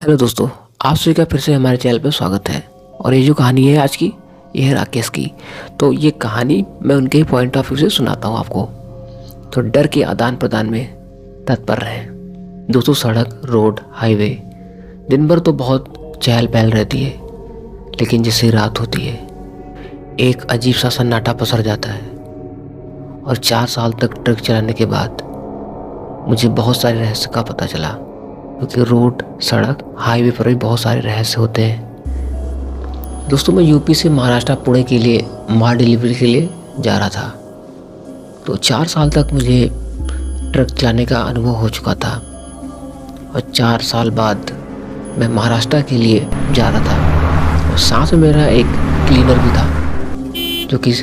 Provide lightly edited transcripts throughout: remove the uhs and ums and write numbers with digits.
Hello दोस्तों, आप सभी का फिर से हमारे चैनल पर स्वागत है। और ये जो कहानी है आज की, ये है राकेश की। तो ये कहानी मैं उनके ही पॉइंट ऑफ व्यू से सुनाता हूँ आपको। तो डर के आदान प्रदान में तत्पर रहें। दोस्तों, सड़क, रोड, हाईवे दिन भर तो बहुत चहल पहल रहती है, लेकिन जैसे रात होती है एक अजीब सा सन्नाटा पसर जाता है। और 4 साल तक ट्रक चलाने के बाद मुझे बहुत सारे रहस्य का पता चला, क्योंकि रोड, सड़क, हाईवे पर भी बहुत सारे रहस्य होते हैं। दोस्तों, मैं यूपी से महाराष्ट्र पुणे के लिए माल डिलीवरी के लिए जा रहा था। तो 4 साल तक मुझे ट्रक चलाने का अनुभव हो चुका था, और 4 साल बाद मैं महाराष्ट्र के लिए जा रहा था। और साथ में मेरा एक क्लीनर भी था, जो कि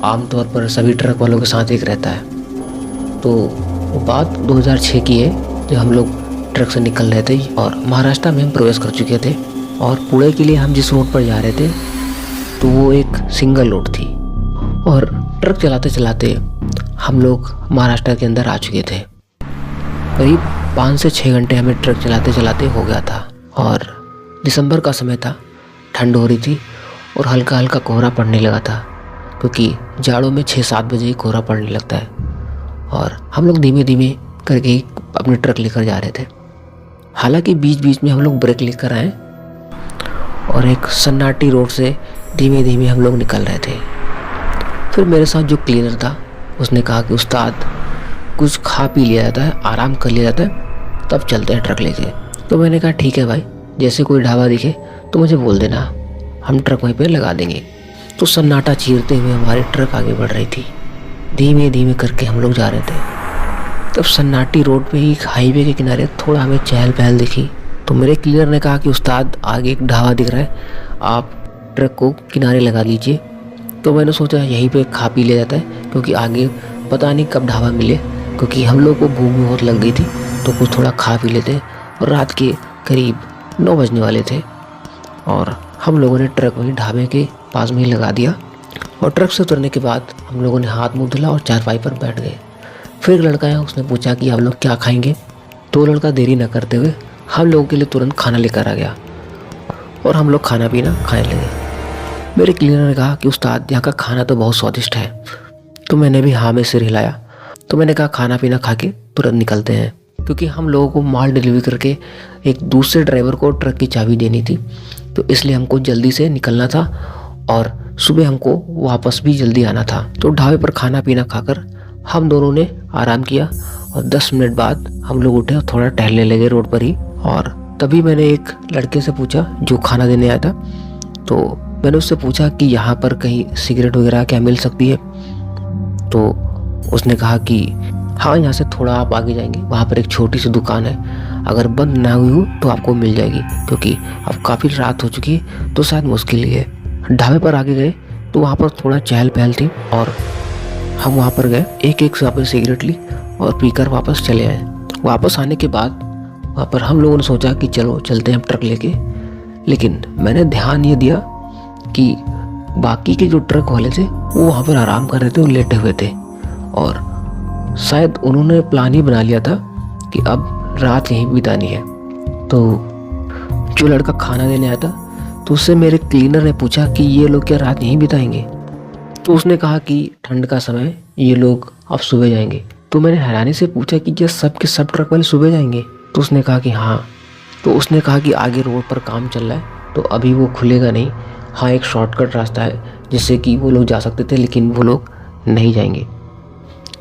आमतौर पर सभी ट्रक वालों के साथ एक रहता है। तो वो बात 2006 की है, जब हम लोग ट्रक से निकल रहे थे और महाराष्ट्र में हम प्रवेश कर चुके थे। और पुणे के लिए हम जिस रोड पर जा रहे थे, तो वो एक सिंगल रोड थी। और ट्रक चलाते चलाते हम लोग महाराष्ट्र के अंदर आ चुके थे। करीब 5 से 6 घंटे हमें ट्रक चलाते चलाते हो गया था। और दिसंबर का समय था, ठंड हो रही थी और हल्का हल्का कोहरा पड़ने लगा था, क्योंकि जाड़ों में 6-7 बजे ही कोहरा पड़ने लगता है। और हम लोग धीमे धीमे करके ही अपने ट्रक लेकर जा रहे थे। हालांकि बीच बीच में हम लोग ब्रेक लेकर आए और एक सन्नाटी रोड से धीमे धीमे हम लोग निकल रहे थे। फिर मेरे साथ जो क्लीनर था, उसने कहा कि उस्ताद, कुछ खा पी लिया जाता है, आराम कर लिया जाता है, तब चलते हैं ट्रक लेके। तो मैंने कहा ठीक है भाई, जैसे कोई ढाबा दिखे तो मुझे बोल देना, हम ट्रक वहीं पर लगा देंगे। तो सन्नाटा चीरते हुए हमारी ट्रक आगे बढ़ रही थी। धीमे धीमे करके हम लोग जा रहे थे। तब सन्नाटी रोड पे ही हाईवे के किनारे थोड़ा हमें चहल पहल दिखी। तो मेरे क्लीनर ने कहा कि उस्ताद, आगे एक ढाबा दिख रहा है, आप ट्रक को किनारे लगा लीजिए। तो मैंने सोचा यहीं पे खा पी लिया जाता है, क्योंकि आगे पता नहीं कब ढाबा मिले, क्योंकि हम लोग को भूख भी बहुत लग गई थी। तो कुछ थोड़ा खा पी लेते। और रात के करीब 9 बजने वाले थे और हम लोगों ने ट्रक वहीं ढाबे के पास में ही लगा दिया। और ट्रक से उतरने के बाद हम लोगों ने हाथ मुँह धुला और चारपाई पर बैठ गए। फिर एक लड़का है, उसने पूछा कि आप लोग क्या खाएंगे। तो लड़का देरी न करते हुए हम लोगों के लिए तुरंत खाना लेकर आ गया और हम लोग खाना पीना खाने लगे। मेरे क्लीनर ने कहा कि उस्ताद, यहाँ का खाना तो बहुत स्वादिष्ट है। तो मैंने भी हाँ में सिर हिलाया। तो मैंने कहा खाना पीना खा के तुरंत निकलते हैं, क्योंकि हम लोगों को माल डिलीवरी करके एक दूसरे ड्राइवर को ट्रक की चाबी देनी थी। तो इसलिए हमको जल्दी से निकलना था और सुबह हमको वापस भी जल्दी आना था। तो ढाबे पर खाना पीना खाकर हम दोनों ने आराम किया और 10 मिनट बाद हम लोग उठे और थोड़ा टहलने लगे रोड पर ही। और तभी मैंने एक लड़के से पूछा जो खाना देने आया था। तो मैंने उससे पूछा कि यहाँ पर कहीं सिगरेट वगैरह क्या मिल सकती है। तो उसने कहा कि हाँ, यहाँ से थोड़ा आप आगे जाएंगे, वहाँ पर एक छोटी सी दुकान है, अगर बंद ना हुई हो तो आपको मिल जाएगी, क्योंकि अब काफ़ी रात हो चुकी है तो शायद मुश्किल ही है। ढाबे पर आगे गए तो वहाँ पर थोड़ा चहल पहल थी और हम वहाँ पर गए, एक से आपने सिगरेट ली और पीकर वापस चले आए। वापस आने के बाद वहाँ पर हम लोगों ने सोचा कि चलो चलते हैं ट्रक लेके। लेकिन मैंने ध्यान ये दिया कि बाकी के जो ट्रक वाले थे वो वहाँ पर आराम कर रहे थे और लेटे हुए थे। और शायद उन्होंने प्लान ही बना लिया था कि अब रात यहीं बितानी है। तो जो लड़का खाना देने आया था, तो उससे मेरे क्लीनर ने पूछा कि ये लोग क्या रात यहीं बिताएंगे। तो उसने कहा कि ठंड का समय, ये लोग अब सुबह जाएंगे। तो मैंने हैरानी से पूछा कि क्या सब के सब ट्रक वाले सुबह जाएंगे। तो उसने कहा कि हाँ। तो उसने कहा कि आगे रोड पर काम चल रहा है तो अभी वो खुलेगा नहीं। हाँ, एक शॉर्टकट रास्ता है जिससे कि वो लोग जा सकते थे, लेकिन वो लोग नहीं जाएंगे।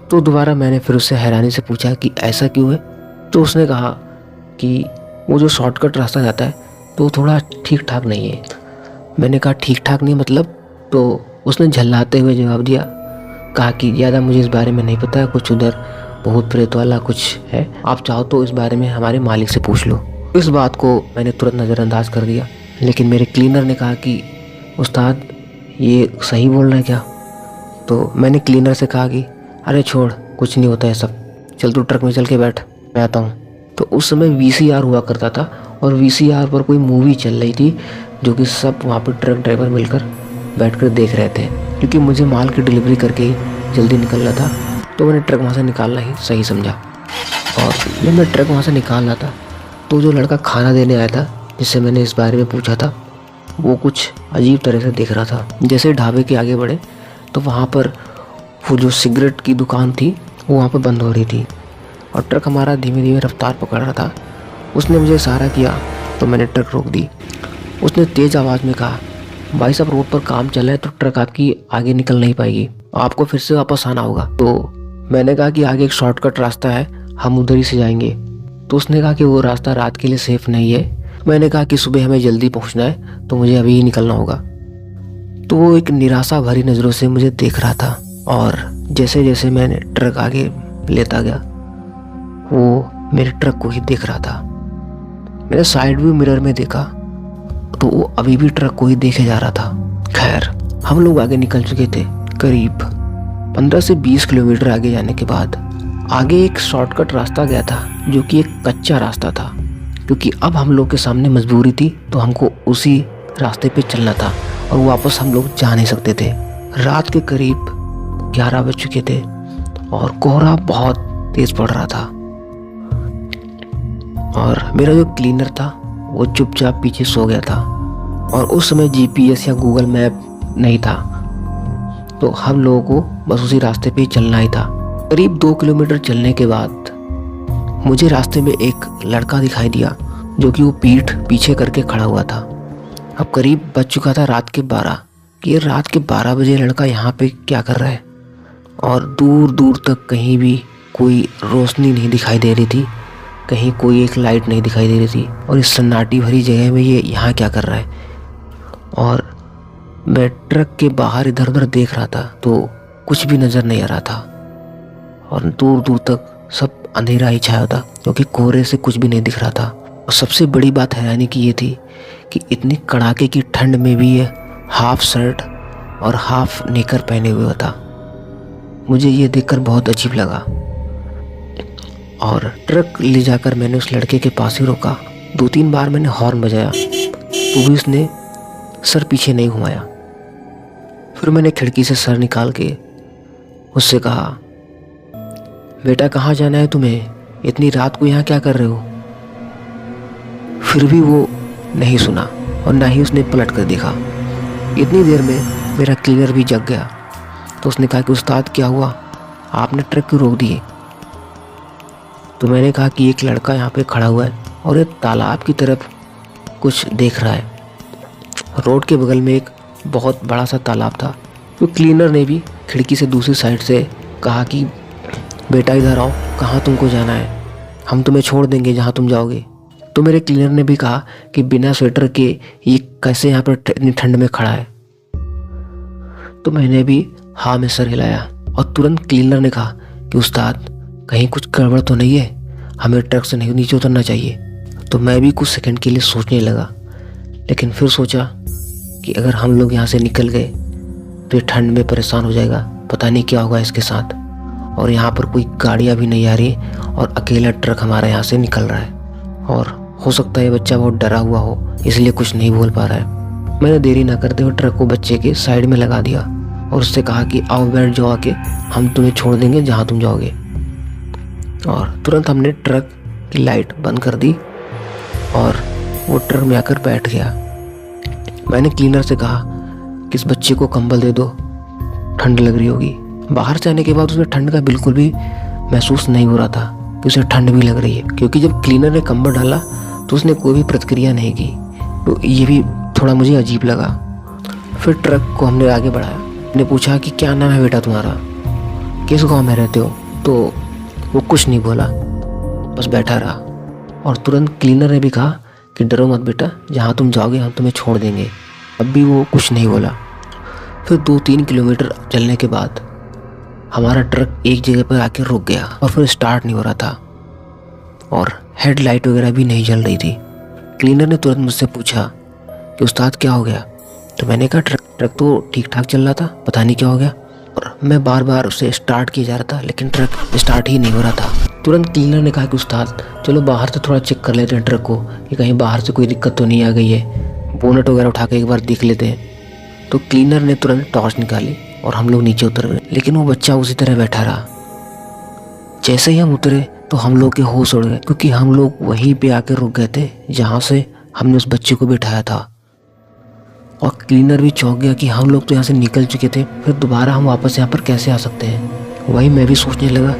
तो दोबारा मैंने फिर उससे हैरानी से पूछा कि ऐसा क्यों है। तो उसने कहा कि वो जो शॉर्टकट रास्ता जाता है तो थोड़ा ठीक ठाक नहीं है। मैंने कहा ठीक ठाक नहीं मतलब? तो उसने झल्लाते हुए जवाब दिया, कहा कि ज़्यादा मुझे इस बारे में नहीं पता, कुछ उधर भूत प्रेत वाला कुछ है, आप चाहो तो इस बारे में हमारे मालिक से पूछ लो। इस बात को मैंने तुरंत नज़रअंदाज कर दिया। लेकिन मेरे क्लीनर ने कहा कि उस्ताद, ये सही बोल रहे हैं क्या? तो मैंने क्लीनर से कहा कि अरे छोड़, कुछ नहीं होता है सब, चल तू ट्रक में चल के बैठ, मैं आता हूँ। तो उस समय VCR हुआ करता था और VCR पर कोई मूवी चल रही थी, जो कि सब वहाँ पर ट्रक ड्राइवर मिलकर बैठकर देख रहे थे। क्योंकि मुझे माल की डिलीवरी करके ही जल्दी निकलना था, तो मैंने ट्रक वहाँ से निकालना ही सही समझा। और जब मैं ट्रक वहाँ से निकाल रहा था, तो जो लड़का खाना देने आया था जिससे मैंने इस बारे में पूछा था वो कुछ अजीब तरह से देख रहा था। जैसे ढाबे के आगे बढ़े तो वहाँ पर वो जो सिगरेट की दुकान थी वो वहाँ पर बंद हो रही थी और ट्रक हमारा धीमे धीमे रफ्तार पकड़ रहा था। उसने मुझे इशारा किया तो मैंने ट्रक रोक दी। उसने तेज़ आवाज़ में कहा, भाई साहब रोड पर काम चल रहा है तो ट्रक आपकी आगे निकल नहीं पाएगी, आपको फिर से वापस आना होगा। तो मैंने कहा कि आगे एक शॉर्टकट रास्ता है, हम उधर ही से जाएंगे। तो उसने कहा कि वो रास्ता रात के लिए सेफ नहीं है। मैंने कहा कि सुबह हमें जल्दी पहुंचना है तो मुझे अभी ही निकलना होगा। तो वो एक निराशा भरी नज़रों से मुझे देख रहा था और जैसे जैसे मैंने ट्रक आगे लेता गया वो मेरे ट्रक को ही देख रहा था। मैंने साइड व्यू मिरर में देखा तो वो अभी भी ट्रक को ही देखे जा रहा था। खैर हम लोग आगे निकल चुके थे। करीब 15 से 20 किलोमीटर आगे जाने के बाद आगे एक शॉर्टकट रास्ता गया था जो कि एक कच्चा रास्ता था, क्योंकि अब हम लोग के सामने मजबूरी थी तो हमको उसी रास्ते पे चलना था और वापस हम लोग जा नहीं सकते थे। रात के करीब 11 बज चुके थे और कोहरा बहुत तेज पड़ रहा था और मेरा जो क्लीनर था वो चुपचाप पीछे सो गया था और उस समय जीपीएस या गूगल मैप नहीं था, तो हम लोगों को बस उसी रास्ते पे ही चलना ही था। करीब 2 किलोमीटर चलने के बाद मुझे रास्ते में एक लड़का दिखाई दिया जो कि वो पीठ पीछे करके खड़ा हुआ था। अब करीब बज चुका था रात के 12 कि ये रात के 12 बजे लड़का यहाँ पे क्या कर रहा है। और दूर दूर तक कहीं भी कोई रोशनी नहीं दिखाई दे रही थी, कहीं कोई एक लाइट नहीं दिखाई दे रही थी और इस सन्नाटी भरी जगह में ये यहाँ क्या कर रहा है। और मैं ट्रक के बाहर इधर उधर देख रहा था तो कुछ भी नज़र नहीं आ रहा था और दूर दूर तक सब अंधेरा ही छाया था क्योंकि कोहरे से कुछ भी नहीं दिख रहा था। और सबसे बड़ी बात हैरानी की ये थी कि इतनी कड़ाके की ठंड में भी ये हाफ शर्ट और हाफ नेकर पहने हुए था। मुझे ये देखकर बहुत अजीब लगा और ट्रक ले जाकर मैंने उस लड़के के पास ही रोका। 2-3 बार मैंने हॉर्न बजाया तो भी उसने सर पीछे नहीं घुमाया। फिर मैंने खिड़की से सर निकाल के उससे कहा, बेटा कहाँ जाना है तुम्हें, इतनी रात को यहाँ क्या कर रहे हो। फिर भी वो नहीं सुना और ना ही उसने पलट कर देखा। इतनी देर में मेरा क्लीनर भी जग गया तो उसने कहा कि उस्ताद क्या हुआ, आपने ट्रक क्यों रोक दिए। तो मैंने कहा कि एक लड़का यहाँ पे खड़ा हुआ है और एक तालाब की तरफ कुछ देख रहा है। रोड के बगल में एक बहुत बड़ा सा तालाब था। तो क्लीनर ने भी खिड़की से दूसरी साइड से कहा कि बेटा इधर आओ, कहाँ तुमको जाना है, हम तुम्हें छोड़ देंगे जहाँ तुम जाओगे। तो मेरे क्लीनर ने भी कहा कि बिना स्वेटर के ये कैसे यहाँ पर इतनी ठंड में खड़ा है। तो मैंने भी हाँ में सर हिलाया और तुरंत क्लीनर ने कहा कि उस्ताद कहीं कुछ गड़बड़ तो नहीं है, हमें ट्रक से नहीं नीचे उतरना चाहिए। तो मैं भी कुछ सेकंड के लिए सोचने लगा, लेकिन फिर सोचा कि अगर हम लोग यहाँ से निकल गए तो ये ठंड में परेशान हो जाएगा, पता नहीं क्या होगा इसके साथ। और यहाँ पर कोई गाड़ियाँ भी नहीं आ रही और अकेला ट्रक हमारा यहाँ से निकल रहा है और हो सकता है ये बच्चा बहुत डरा हुआ हो इसलिए कुछ नहीं बोल पा रहा है। मैंने देरी ना करते हुए ट्रक को बच्चे के साइड में लगा दिया और उससे कहा कि आओ बैठ जाओ आके, हम तुम्हें छोड़ देंगे जहाँ तुम जाओगे। और तुरंत हमने ट्रक की लाइट बंद कर दी और वो ट्रक में आकर बैठ गया। मैंने क्लीनर से कहा कि इस बच्चे को कंबल दे दो, ठंड लग रही होगी। बाहर से आने के बाद उसे ठंड का बिल्कुल भी महसूस नहीं हो रहा था कि उसे ठंड भी लग रही है, क्योंकि जब क्लीनर ने कंबल डाला तो उसने कोई भी प्रतिक्रिया नहीं की। तो ये भी थोड़ा मुझे अजीब लगा। फिर ट्रक को हमने आगे बढ़ाया। मैंने पूछा कि क्या नाम है बेटा तुम्हारा, किस गांव में रहते हो। तो वो कुछ नहीं बोला, बस बैठा रहा। और तुरंत क्लीनर ने भी कहा कि डरो मत बेटा, जहाँ तुम जाओगे हम तुम्हें छोड़ देंगे। अब भी वो कुछ नहीं बोला। फिर 2-3 किलोमीटर चलने के बाद हमारा ट्रक एक जगह पर आके रुक गया और फिर स्टार्ट नहीं हो रहा था और हेडलाइट वगैरह भी नहीं जल रही थी। क्लीनर ने तुरंत मुझसे पूछा कि उस्ताद क्या हो गया। तो मैंने कहा ट्रक तो ठीक ठाक चल रहा था, पता नहीं क्या हो गया। और मैं बार बार उसे स्टार्ट किया जा रहा था लेकिन ट्रक स्टार्ट ही नहीं हो रहा था। तुरंत क्लीनर ने कहा कि उस्ताद चलो बाहर से थोड़ा चेक कर लेते हैं ट्रक को कि कहीं बाहर से कोई दिक्कत तो नहीं आ गई है, बोनट वगैरह उठा के एक बार देख लेते हैं। तो क्लीनर ने तुरंत टॉर्च निकाली और हम लोग नीचे उतर गए, लेकिन वो बच्चा उसी तरह बैठा रहा। जैसे ही हम उतरे तो हम लोग के होश उड़ गए, क्योंकि हम लोग वहीं पे आके रुक गए थे जहाँ से हमने उस बच्चे को बिठाया था। और क्लीनर भी चौंक गया कि हम लोग तो यहाँ से निकल चुके थे, फिर दोबारा हम वापस यहाँ पर कैसे आ सकते हैं। वही मैं भी सोचने लगा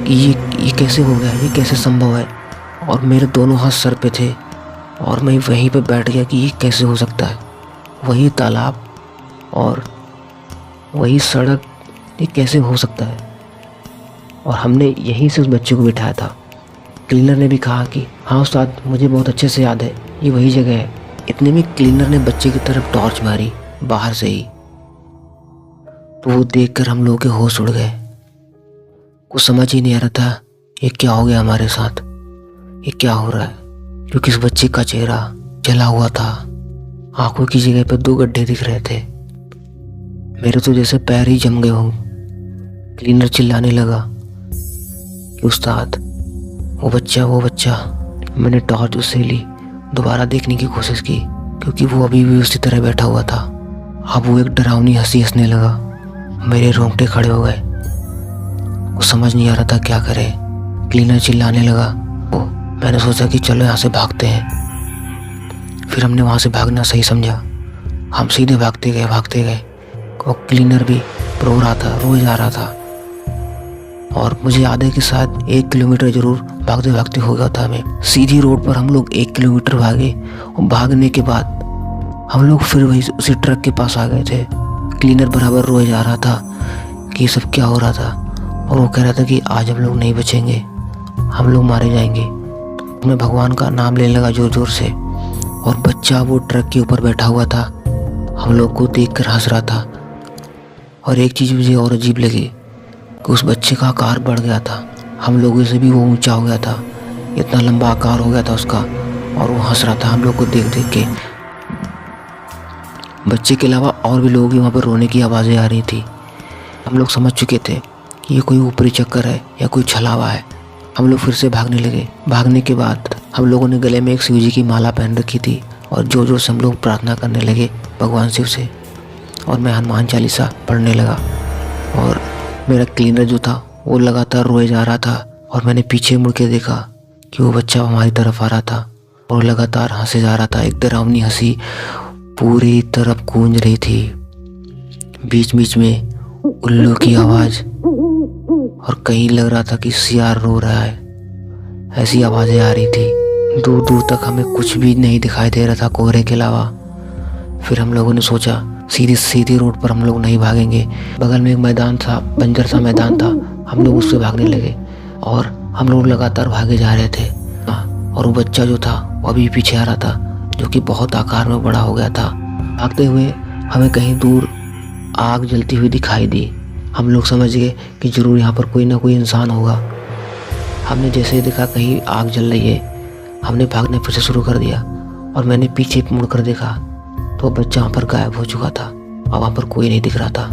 कि ये कैसे हो गया, ये कैसे संभव है। और मेरे दोनों हाथ सर पे थे और मैं वहीं पे बैठ गया कि ये कैसे हो सकता है। वही तालाब और वही सड़क, ये कैसे हो सकता है। और हमने यहीं से उस बच्चे को बिठाया था। क्लीनर ने भी कहा कि हाँ उस्ताद, मुझे बहुत अच्छे से याद है, ये वही जगह है। इतने में क्लीनर ने बच्चे की तरफ टॉर्च मारी बाहर से ही, तो वो देखकर हम लोगों के होश उड़ गए। कुछ समझ ही नहीं आ रहा था ये क्या हो गया हमारे साथ, ये क्या हो रहा है। क्योंकि इस बच्चे का चेहरा जला हुआ था, आंखों की जगह पर 2 गड्ढे दिख रहे थे। मेरे तो जैसे पैर ही जम गए हों। क्लीनर चिल्लाने लगा कि उस्ताद वो बच्चा। मैंने टॉर्च उससे ली, दोबारा देखने की कोशिश की, क्योंकि वो अभी भी उसी तरह बैठा हुआ था। अब वो एक डरावनी हंसी हंसने लगा। मेरे रोंगटे खड़े हो गए। वो समझ नहीं आ रहा था क्या करे। क्लीनर चिल्लाने लगा। मैंने सोचा कि चलो यहाँ से भागते हैं। फिर हमने वहाँ से भागना सही समझा। हम सीधे भागते गए और क्लीनर भी रो रहा था, रोए जा रहा था। और मुझे याद है कि शायद 1 किलोमीटर जरूर भागते भागते हो गया था हमें। सीधी रोड पर हम लोग 1 किलोमीटर भागे और भागने के बाद हम लोग फिर वही उसी ट्रक के पास आ गए थे। क्लीनर बराबर रोए जा रहा था कि ये सब क्या हो रहा था। और वो कह रहा था कि आज हम लोग नहीं बचेंगे, हम लोग मारे जाएंगे। मैं भगवान का नाम लेने लगा जोर जोर से। और बच्चा वो ट्रक के ऊपर बैठा हुआ था, हम लोग को देखकर हंस रहा था। और एक चीज़ मुझे और अजीब लगी कि उस बच्चे का आकार बढ़ गया था, हम लोगों से भी वो ऊंचा हो गया था। इतना लंबा आकार हो गया था उसका। और वो हंस रहा था हम लोग को देख देख के। बच्चे के अलावा और भी लोगों की वहाँ पर रोने की आवाज़ें आ रही थी। हम लोग समझ चुके थे कि ये कोई ऊपरी चक्कर है या कोई छलावा है। हम लोग फिर से भागने लगे। भागने के बाद हम लोगों ने गले में एक शिव जी की माला पहन रखी थी और जोर जोर से हम लोग प्रार्थना करने लगे भगवान शिव से। और मैं हनुमान चालीसा पढ़ने लगा। और मेरा क्लीनर जो था वो लगातार रोए जा रहा था। और मैंने पीछे मुड़ के देखा कि वो बच्चा हमारी तरफ आ रहा था और लगातार हंसे जा रहा था। एक डरावनी हंसी पूरी तरफ गूंज रही थी। बीच बीच में उल्लू की आवाज़ और कहीं लग रहा था कि सियार रो रहा है, ऐसी आवाज़ें आ रही थी। दूर दूर तक हमें कुछ भी नहीं दिखाई दे रहा था कोहरे के अलावा। फिर हम लोगों ने सोचा सीधी रोड पर हम लोग नहीं भागेंगे। बगल में एक मैदान था, बंजर सा मैदान था, हम लोग उससे भागने लगे। और हम लोग लगातार भागे जा रहे थे। और वो बच्चा जो था वो अभी पीछे आ रहा था, जो कि बहुत आकार में बड़ा हो गया था। भागते हुए हमें कहीं दूर आग जलती हुई दिखाई दी। हम लोग समझ गए कि जरूर यहाँ पर कोई ना कोई इंसान होगा। हमने जैसे ही देखा कहीं आग जल रही है, हमने भागने फिर से शुरू कर दिया। और मैंने पीछे मुड़कर देखा तो बच्चा वहाँ पर गायब हो चुका था और वहाँ पर कोई नहीं दिख रहा था।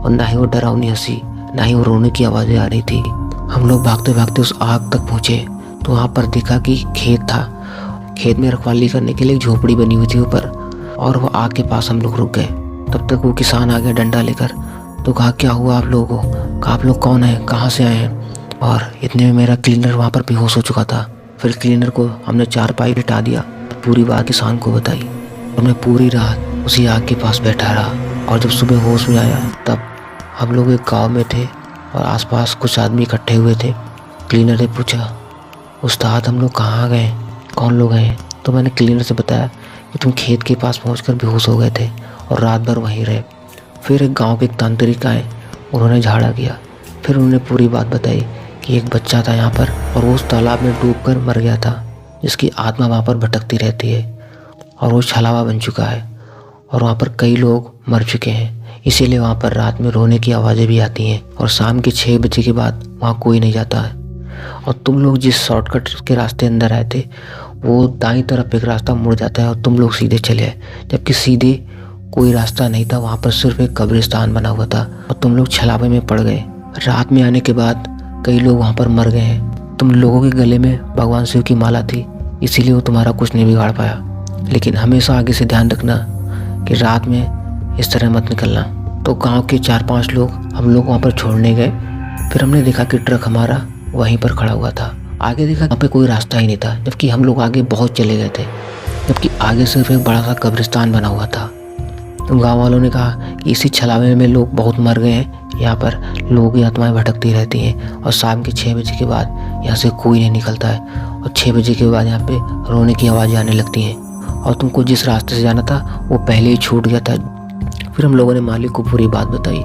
और ना ही वो डरावनी हंसी, ना ही वो रोने की आवाज़ें आ रही थी। हम लोग भागते भागते उस आग तक पहुँचे तो वहाँ पर देखा कि खेत था। खेत में रखवाली करने के लिए एक झोपड़ी बनी हुई थी ऊपर। और वो आग के पास हम लोग रुक गए। तब तक वो किसान आ गया डंडा लेकर। तो कहा क्या हुआ आप लोगों को, कहा आप लोग कौन हैं, कहाँ से आए हैं। और इतने में मेरा क्लीनर वहाँ पर बेहोश हो चुका था। फिर क्लीनर को हमने 4 पाई लिटा दिया, पूरी बात किसान को बताई। और मैं पूरी रात उसी आग के पास बैठा रहा। और जब सुबह होश में आया तब हम लोग एक गाँव में थे और आसपास कुछ आदमी इकट्ठे हुए थे। क्लीनर ने पूछा उस्ताद हम लोग कहाँ गए, कौन लोग हैं। तो मैंने क्लीनर से बताया कि तुम खेत के पास पहुंचकर बेहोश हो गए थे और रात भर वहीं रहे। फिर एक गांव के एक तांत्रिक आए, उन्होंने झाड़ा किया। फिर उन्होंने पूरी बात बताई कि एक बच्चा था यहाँ पर और वो उस तालाब में डूबकर मर गया था, जिसकी आत्मा वहाँ पर भटकती रहती है और वो छलावा बन चुका है। और वहाँ पर कई लोग मर चुके हैं, इसीलिए वहाँ पर रात में रोने की आवाज़ें भी आती हैं। और शाम के 6 बजे के बाद वहाँ कोई नहीं जाता है। और तुम लोग जिस शॉर्टकट के रास्ते अंदर आए थे वो दाईं तरफ एक रास्ता मुड़ जाता है और तुम लोग सीधे चले आए, जबकि सीधे कोई रास्ता नहीं था। वहाँ पर सिर्फ एक कब्रिस्तान बना हुआ था और तुम लोग छलावे में पड़ गए। रात में आने के बाद कई लोग वहाँ पर मर गए हैं। तुम लोगों के गले में भगवान शिव की माला थी, इसीलिए वो तुम्हारा कुछ नहीं बिगाड़ पाया। लेकिन हमेशा आगे से ध्यान रखना कि रात में इस तरह मत निकलना। तो गाँव के 4-5 लोग हम लोग वहाँ पर छोड़ने गए। फिर हमने देखा कि ट्रक हमारा वहीं पर खड़ा हुआ था। आगे देखा वहाँ पे कोई रास्ता ही नहीं था, जबकि हम लोग आगे बहुत चले गए थे। जबकि आगे सिर्फ एक बड़ा सा कब्रिस्तान बना हुआ था। तो गांव वालों ने कहा कि इसी छलावे में लोग बहुत मर गए हैं, यहाँ पर लोगों की आत्माएं भटकती रहती हैं और शाम के 6 बजे के बाद यहाँ से कोई नहीं निकलता है और 6 बजे के बाद यहाँ पे रोने की आवाज़ें आने लगती हैं और तुमको जिस रास्ते से जाना था वो पहले ही छूट गया था। फिर हम लोगों ने मालिक को पूरी बात बताई।